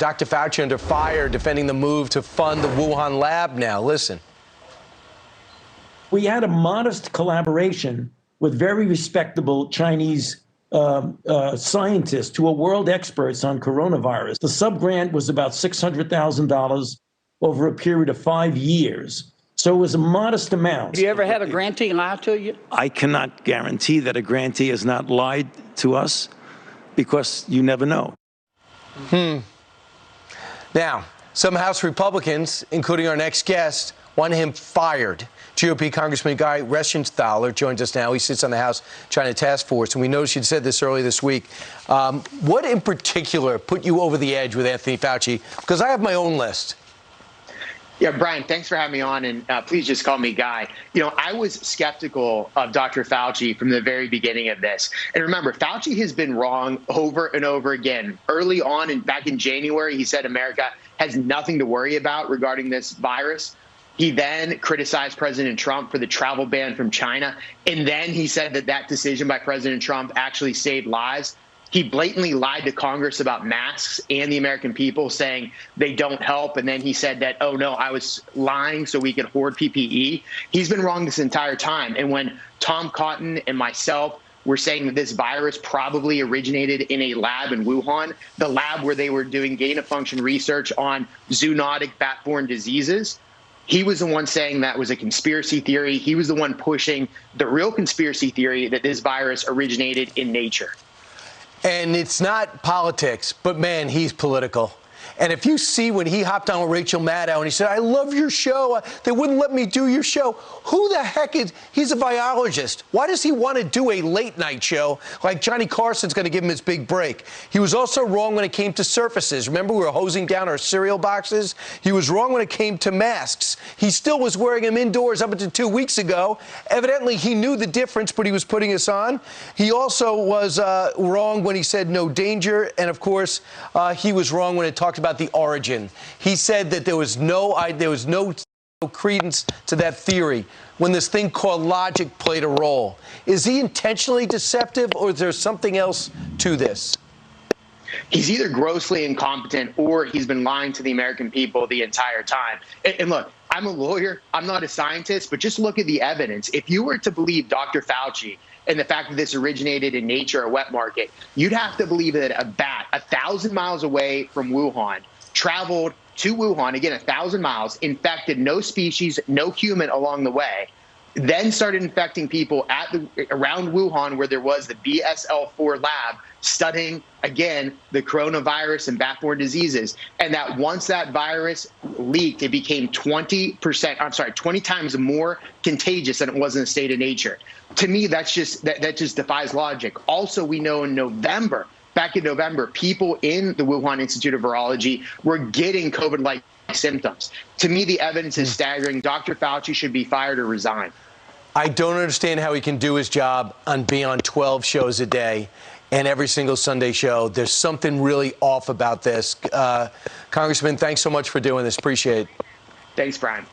Dr. Fauci under fire defending the move to fund the Wuhan lab now. Listen. We had a modest collaboration with very respectable Chinese scientists who are world experts on coronavirus. The subgrant was about $600,000 over a period of 5 years. So it was a modest amount. Have you ever had a grantee lie to you? I cannot guarantee that a grantee has not lied to us because you never know. Now, some House Republicans, including our next guest, want him fired. GOP Congressman Guy Reschenthaler joins us now. He sits on the House China Task Force, and we noticed you'd said this earlier this week. What in particular put you over the edge with Anthony Fauci? Because I have my own list. Yeah, Brian, thanks for having me on, and please just call me Guy. You know, I was skeptical of Dr. Fauci from the very beginning of this. And remember, Fauci has been wrong over and over again. Early on, and back in January, he said America has nothing to worry about regarding this virus. He then criticized President Trump for the travel ban from China. And then he said that that decision by President Trump actually saved lives. He blatantly lied to Congress about masks and the American people, saying they don't help. And then he said that, oh, no, I was lying so we could hoard PPE. He's been wrong this entire time. And when Tom Cotton and myself were saying that this virus probably originated in a lab in Wuhan, the lab where they were doing gain-of-function research on zoonotic bat-borne diseases, he was the one saying that was a conspiracy theory. He was the one pushing the real conspiracy theory that this virus originated in nature. And it's not politics, but, man, he's political. And if you see when he hopped on with Rachel Maddow and he said, I love your show, they wouldn't let me do your show. Who the heck is, he's a biologist. Why does he want to do a late night show like Johnny Carson's going to give him his big break? He was also wrong when it came to surfaces. Remember, we were hosing down our cereal boxes? He was wrong when it came to masks. He still was wearing them indoors up until 2 weeks ago. Evidently, he knew the difference, but he was putting us on. He also was wrong when he said no danger. And, of course, he was wrong when it talked about the origin. He said that there was no credence to that theory when this thing called logic played a role. Is he intentionally deceptive, or is there something else to this? He's either grossly incompetent or he's been lying to the American people the entire time. And look, I'm a lawyer. I'm not a scientist, but just look at the evidence. If you were to believe Dr. Fauci and the fact that this originated in nature or wet market, you'd have to believe that a bat 1,000 miles away from Wuhan traveled to Wuhan, again, 1,000 miles, infected no species, no human along the way, then started infecting people around Wuhan where there was the BSL-4 lab studying, again, the coronavirus and bat-borne diseases. And that once that virus leaked, it became 20 times more contagious than it was in a state of nature. To me, that just defies logic. Also, we know back in November, people in the Wuhan Institute of Virology were getting COVID-like symptoms. To me, the evidence is staggering. Dr. Fauci should be fired or resign. I don't understand how he can do his job and be on 12 shows a day and every single Sunday show. There's something really off about this. Congressman, thanks so much for doing this. Appreciate it. Thanks, Brian.